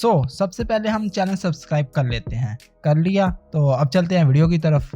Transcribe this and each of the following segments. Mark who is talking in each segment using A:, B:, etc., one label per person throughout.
A: सबसे पहले हम चैनल सब्सक्राइब कर लेते हैं। कर लिया तो अब चलते हैं वीडियो की तरफ।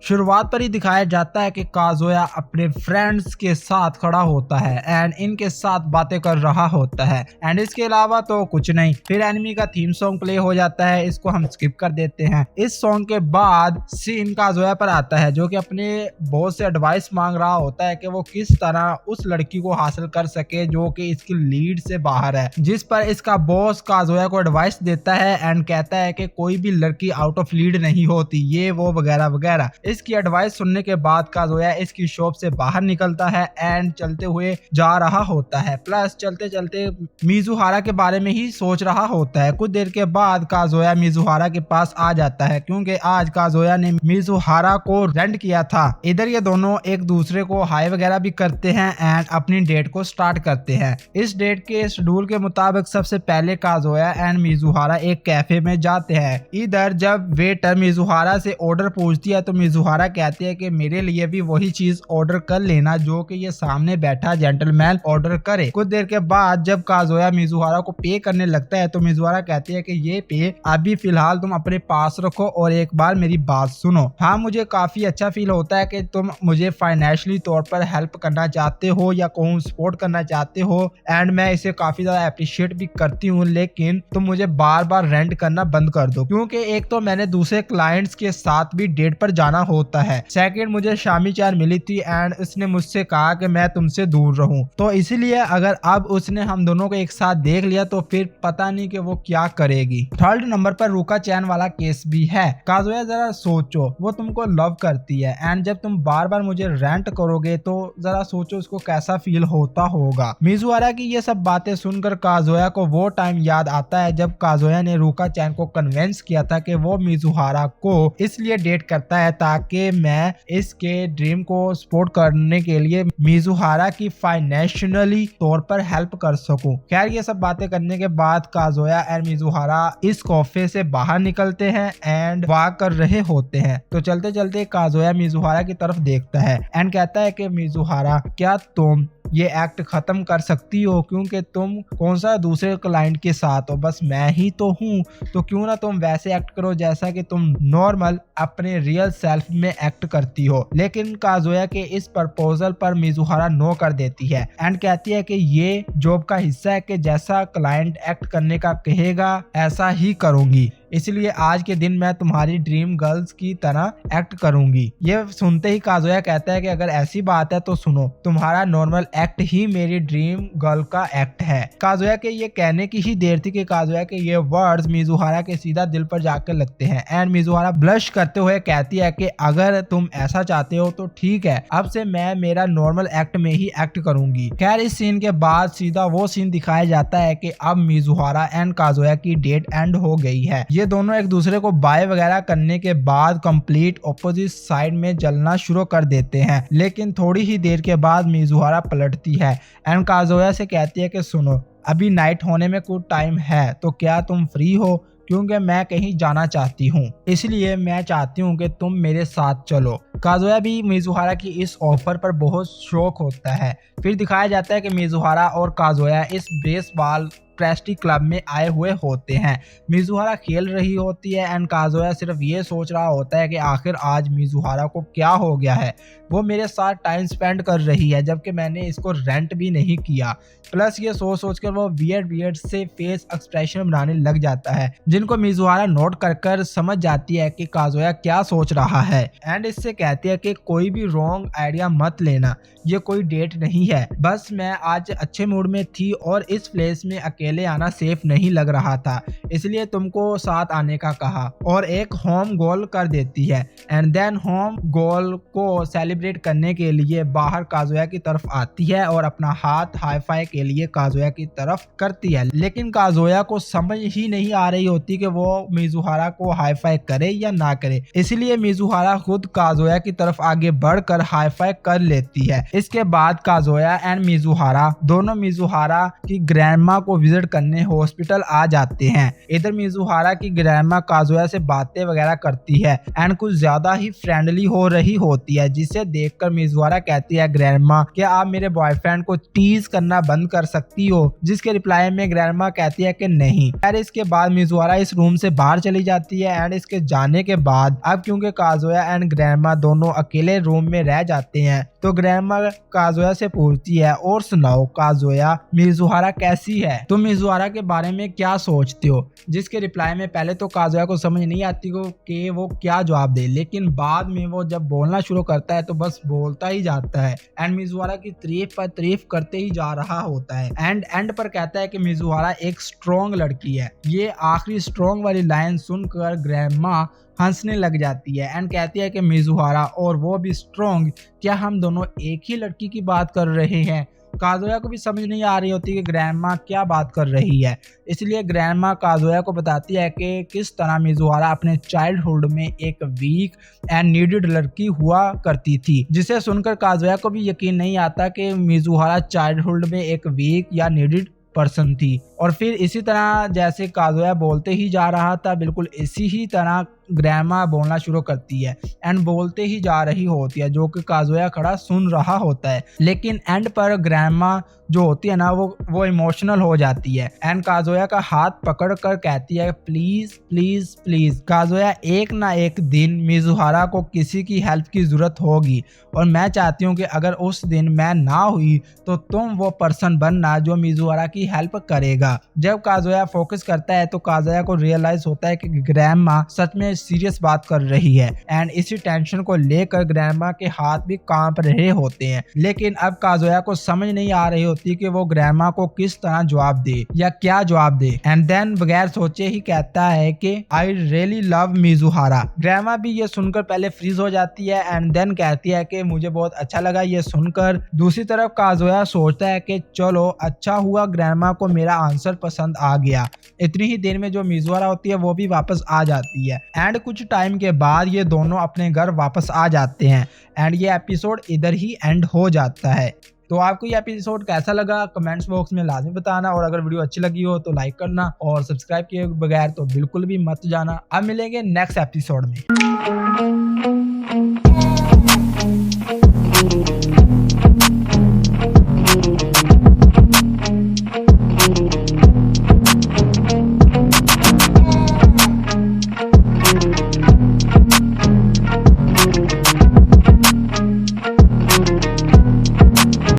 A: शुरुआत पर ही दिखाया जाता है कि काज़ोया अपने फ्रेंड्स के साथ खड़ा होता है एंड इनके साथ बातें कर रहा होता है एंड इसके अलावा तो कुछ नहीं। फिर एनिमी का थीम सॉन्ग प्ले हो जाता है, इसको हम स्किप कर देते हैं। इस सॉन्ग के बाद सीन काज़ोया पर आता है जो कि अपने बॉस से एडवाइस मांग रहा होता है कि वो किस तरह उस लड़की को हासिल कर सके जो कि इसकी लीड से बाहर है, जिस पर इसका बॉस काज़ोया को एडवाइस देता है एंड कहता है कि कोई भी लड़की आउट ऑफ लीड नहीं होती, ये वो वगैरह वगैरह। इसकी एडवाइस सुनने के बाद काज़ोया इसकी शॉप से बाहर निकलता है एंड चलते हुए जा रहा होता है। प्लस चलते चलते मिजुहारा के बारे में ही सोच रहा होता है। कुछ देर के बाद काज़ोया मिजुहारा के पास आ जाता है क्योंकि आज काज़ोया ने मिजुहारा को रेंट किया था। इधर ये दोनों एक दूसरे को हाई वगैरह भी करते हैं एंड अपनी डेट को स्टार्ट करते हैं। इस डेट के शेड्यूल के मुताबिक सबसे पहले काज़ोया एंड मिजुहारा एक कैफे में जाते हैं। इधर जब वेटर मिजुहारा से ऑर्डर पूछती है तो मिजुहारा कहती है कि मेरे लिए भी वही चीज ऑर्डर कर लेना जो कि ये सामने बैठा जेंटलमैन ऑर्डर करे। कुछ देर के बाद जब काज़ोया मिजुहारा को पे करने लगता है तो मिजुहारा कहती है कि ये पे अभी फिलहाल तुम अपने पास रखो और एक बार मेरी बात सुनो। हाँ, मुझे काफी अच्छा फील होता है कि तुम मुझे फाइनेंशियली तौर पर हेल्प करना चाहते हो या कहूँ सपोर्ट करना चाहते हो एंड मैं इसे काफी ज्यादा अप्रिशिएट भी करती हूँ, लेकिन तुम मुझे बार बार रेंट करना बंद कर दो क्योंकि एक तो मैंने दूसरे क्लाइंट्स के साथ भी डेट पर जाना होता है, सेकंड मुझे शामी चार मिली थी एंड उसने मुझसे कहा कि मैं तुमसे दूर रहूं, तो इसीलिए अगर अब उसने हम दोनों को एक साथ देख लिया तो फिर पता नहीं कि वो क्या करेगी। थर्ड नंबर पर रुका चैन वाला केस भी है। काज़ोया जरा सोचो, वो तुमको लव करती है एंड जब तुम बार बार मुझे रेंट करोगे तो जरा सोचो उसको कैसा फील होता होगा। मिजुहारा की ये सब बातें सुनकर काज़ोया को वो टाइम याद आता है जब काज़ोया ने रुका चैन को कन्विंस किया था कि वो मिजुहारा को इसलिए डेट करता है ताकि मैं इसके ड्रीम को सपोर्ट करने के लिए मिजुहारा की फाइनेंशियली तौर पर हेल्प कर सकूं। खैर ये सब बातें करने के बाद काज़ोया एंड मिजुहारा इस कैफे से बाहर निकलते हैं एंड वॉक कर रहे होते हैं। तो चलते चलते काज़ोया मिजुहारा की तरफ देखता है एंड कहता है कि मिजुहारा क्या तुम ये एक्ट खत्म कर सकती हो क्योंकि तुम कौन सा दूसरे क्लाइंट के साथ हो, बस मैं ही तो हूँ, तो क्यों ना तुम वैसे एक्ट करो जैसा कि तुम नॉर्मल अपने रियल सेल्फ में एक्ट करती हो। लेकिन काज़ोया के इस प्रपोजल पर मिजुहारा नो कर देती है एंड कहती है कि ये जॉब का हिस्सा है कि जैसा क्लाइंट एक्ट करने का कहेगा ऐसा ही करूंगी, इसलिए आज के दिन मैं तुम्हारी ड्रीम गर्ल्स की तरह एक्ट करूंगी। ये सुनते ही काज़ोया कहता है कि अगर ऐसी बात है तो सुनो, तुम्हारा नॉर्मल एक्ट ही मेरी ड्रीम गर्ल का एक्ट है। काज़ोया के ये कहने की ही देर थी कि काज़ोया के ये वर्ड्स मिजुहारा के सीधा दिल पर जाकर लगते हैं एंड मिजुहारा ब्लश करते हुए कहती है कि अगर तुम ऐसा चाहते हो तो ठीक है, अब से मैं मेरा नॉर्मल एक्ट में ही एक्ट करूंगी। खैर इस सीन के बाद सीधा वो सीन दिखाया जाता है कि अब मिजुहारा एंड काज़ोया की डेट एंड हो गई है। ये दोनों एक दूसरे को बाय वगैरह करने के बाद कंप्लीट ऑपोजिट साइड में चलना शुरू कर देते हैं, लेकिन थोड़ी ही देर के बाद मिजुहारा पलटती है एंड काज़ोया से कहती है कि सुनो, अभी नाइट होने में कुछ टाइम है तो क्या तुम फ्री हो, क्योंकि मैं कहीं जाना चाहती हूँ, इसलिए मैं चाहती हूँ कि तुम मेरे साथ चलो। काज़ोया भी मिजुहारा की इस ऑफर पर बहुत शौक होता है। फिर दिखाया जाता है कि मिजुहारा और काज़ोया इस बेसबॉल प्रेस्टी क्लब में आए हुए होते हैं। मिजुहारा खेल रही होती है एंड काज़ोया सिर्फ ये सोच रहा होता है कि आखिर आज मिजुहारा को क्या हो गया है, वो मेरे साथ टाइम स्पेंड कर रही है जबकि मैंने इसको रेंट भी नहीं किया। प्लस ये सोच कर वो वियर्ड से फेस एक्सप्रेशन बनाने लग जाता है जिनको मिजुहारा नोट कर समझ जाती है कि काज़ोया क्या सोच रहा है एंड इससे कहती है कि कोई भी रॉन्ग आइडिया मत लेना, ये कोई डेट नहीं है, बस मैं आज अच्छे मूड में थी और इस प्लेस में अकेले आना सेफ नहीं लग रहा था, इसलिए तुमको साथ आने का कहा और एक होम गोल कर देती है एंड देन होम गोल को सेलिब्रेट करने के लिए बाहर काज़ोया की तरफ आती है और अपना हाथ हाई फाई के लिए काज़ोया की तरफ करती है। लेकिन काज़ोया को समझ ही नहीं आ रही होती कि वो मिजुहारा को हाई फाई करे या ना करे, इसलिए मिजुहारा खुद काज़ोया की तरफ आगे बढ़कर हाई फाई कर लेती है। इसके बाद काज़ोया एंड मिजुहारा दोनों मिजुहारा की ग्रैंडमा को विजिट विजिट करने हॉस्पिटल आ जाते हैं। इधर मिजुहारा की ग्रैंडमा काजुया से बातें वगैरह करती है एंड कुछ ज्यादा ही फ्रेंडली हो रही होती है, जिसे देखकर मिजुहारा कहती है ग्रैंडमा क्या आप मेरे बॉयफ्रेंड को टीज करना बंद कर सकती हो, जिसके रिप्लाई में ग्रैंडमा कहती है कि नहीं। यार इसके बाद मिजुहारा इस रूम से बाहर चली जाती है एंड इसके जाने के बाद अब क्योंकि काजुया एंड ग्रैंडमा दोनों अकेले रूम में रह जाते हैं तो ग्रैंडमा काजुया से पूछती है और सुनाओ काजुया मिजुहारा कैसी है, तुम मिजुहारा के बारे में क्या सोचते हो, जिसके रिप्लाई में पहले तो काजुया को समझ नहीं आती कि वो क्या जवाब दे, लेकिन बाद में वो जब बोलना शुरू करता है तो बस बोलता ही जाता है एंड मिजुहारा की तारीफ पर तारीफ करते ही जा रहा होता है एंड पर कहता है कि मिजुहारा एक स्ट्रॉन्ग लड़की है। ये आखिरी स्ट्रॉन्ग वाली लाइन सुनकर ग्रैंडमा हंसने लग जाती है एंड कहती है कि मिजुहारा और वो भी स्ट्रॉन्ग, क्या हम दोनों एक ही लड़की की बात कर रहे हैं। काजुया को भी समझ नहीं आ रही होती कि ग्रैंडमा क्या बात कर रही है, इसलिए ग्रैंडमा काजुया को बताती है कि किस तरह मिजुहारा अपने चाइल्डहुड में एक वीक एंड नीडेड लड़की हुआ करती थी, जिसे सुनकर काजुया को भी यकीन नहीं आता कि मिजुहारा चाइल्डहुड में एक वीक या नीडेड पर्सन थी। और फिर इसी तरह जैसे काजुया बोलते ही जा रहा था बिल्कुल इसी ही तरह ग्रैंडमा बोलना शुरू करती है एंड बोलते ही जा रही होती है, जो कि काजुया खड़ा सुन रहा होता है। लेकिन एंड पर ग्रैंडमा जो होती है ना वो इमोशनल हो जाती है एंड काजुया का हाथ पकड़ कर कहती है प्लीज प्लीज प्लीज काजुया, एक ना एक दिन मिजुहारा को किसी की हेल्प की जरूरत होगी और मैं चाहती हूँ कि अगर उस दिन मैं ना हुई तो तुम वो पर्सन बनना जो मिजुहारा की हेल्प करेगा। जब काजुया फोकस करता है तो काजुया को रियलाइज होता है कि ग्रैंडमा सच में सीरियस बात कर रही है एंड इसी टेंशन को लेकर ग्रैंडमा के हाथ भी कांप रहे होते हैं। लेकिन अब काजुया को समझ नहीं आ रही होती कि वो ग्रैंडमा को किस तरह जवाब दे या क्या जवाब दे एंड देन बगैर सोचे ही कहता है कि I really love Mizuhara. Grandma भी ये सुनकर पहले फ्रीज हो जाती है एंड देन कहती है कि मुझे बहुत अच्छा लगा ये सुनकर। दूसरी तरफ काजुया सोचता है कि चलो अच्छा हुआ ग्रैंडमा को मेरा आंसर पसंद आ गया। इतनी ही देर में जो मिजुहारा होती है वो भी वापस आ जाती है एंड कुछ टाइम के बाद ये दोनों अपने घर वापस आ जाते हैं एंड ये एपिसोड इधर ही एंड हो जाता है। तो आपको ये एपिसोड कैसा लगा कमेंट्स बॉक्स में लाजमी बताना और अगर वीडियो अच्छी लगी हो तो लाइक करना और सब्सक्राइब किए बगैर तो बिल्कुल भी मत जाना। अब मिलेंगे नेक्स्ट एपिसोड में।